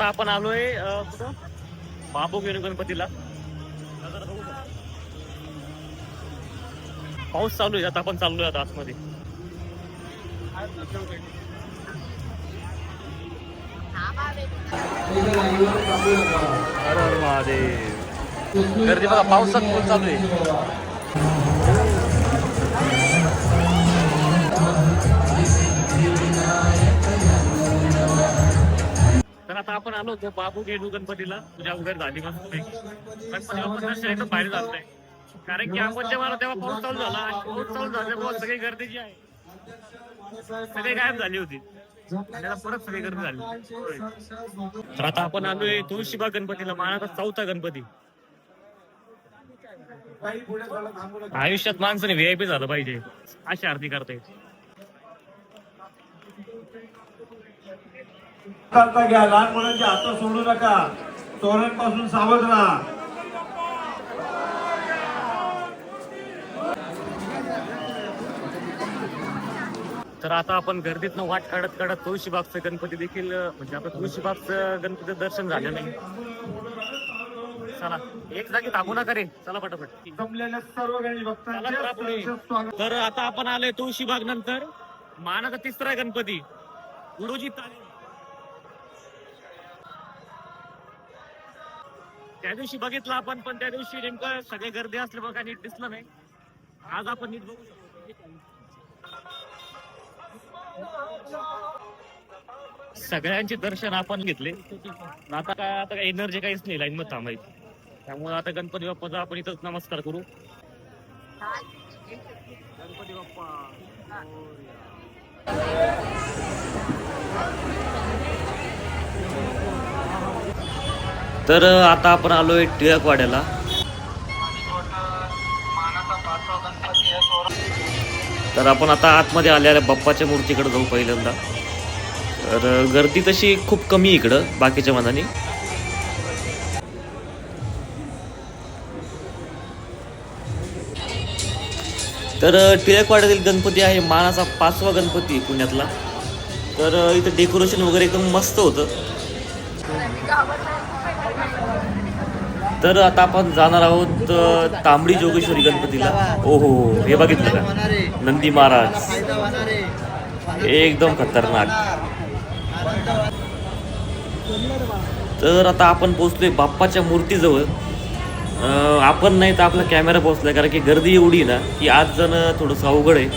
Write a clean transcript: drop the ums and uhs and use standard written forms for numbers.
आता आपण आलोय कुठं बाबू गेलो गणपतीला. पाऊस चालू आहे, आता आपण चाललोय आता आतमध्ये. हर महादेव. गर्दी बघा, पावसात फुल चालू आहे. तर आता आपण आलो होतो बाबू गेलू गणपतीला. तुझ्या वगैरे झाली मस्त गणपती बाप्पा दर्शन एकदम बाहेर झालंय. कारण की आपण जेव्हा तेव्हा पाऊस चालू झाला आणि पाऊस चालू झाल्यामुळे सगळी गर्दी जी आहे सगळी गायब झाली होती. त्याला परत सगळी गर्दी झाली. तर आता आपण आलोय तुळशीबाग गणपतीला, मानाचा चौथा गणपती. आयुष्यात माणसाने व्हीआयपी झालं पाहिजे अशी आरती करता येते. करता घ्या, लहान मुलांचे हात सोडू नका, चोरांपासून सावध राहा. तर आता आपण गर्दीतनं वाट काढत काढत तुळशीबागचं गणपती देखील म्हणजे आपलं तुळशीबागचं गणपती दर्शन झालं नाही. चला एक जागी थांबू नका रे, चला पटापट. जमलेल्या सर्व गणेश भक्तांचे तर आता आपण आलोय तुळशीबाग नंतर मानाचा तिसरा गणपती गुरुजी. त्या दिवशी बघितलं आपण, पण त्या दिवशी नेमकं सगळे गर्दी असले बघा, नीट दिसलं नाही. आज आपण नीट बघू शकतो. सगळ्यांचे दर्शन आपण घेतले. आता काय एनर्जी काहीच नाही लाईन मध्ये थांबायची. त्यामुळे आता गणपती बाप्पाचा आपण इथंच नमस्कार करू. गणपती बाप्पा. तर आता आपण आलोय टिळकवाड्याला. तर आपण आता आतमध्ये आलेल्या बाप्पाच्या मूर्तीकडे जाऊ पहिल्यांदा. तर गर्दी तशी खूप कमी इकडं बाकीच्या मनाने. तर टिळकवाड्यातील गणपती आहे मानाचा 5वा गणपती पुण्यातला. तर इथं डेकोरेशन वगैरे एकदम मस्त होतं. तर आता आपण जाणार आहोत तांबडी जोगेश्वरी गणपतीला. ओहो, हे बघितलं का नंदी महाराज, एकदम खतरनाक. तर आता आपण पोहोचलोय बाप्पाच्या मूर्तीजवळ. आपण नाही तर आपला कॅमेरा पोहोचलाय, कारण की गर्दी एवढी ना की आज जाणं थोडंसं अवघड आहे.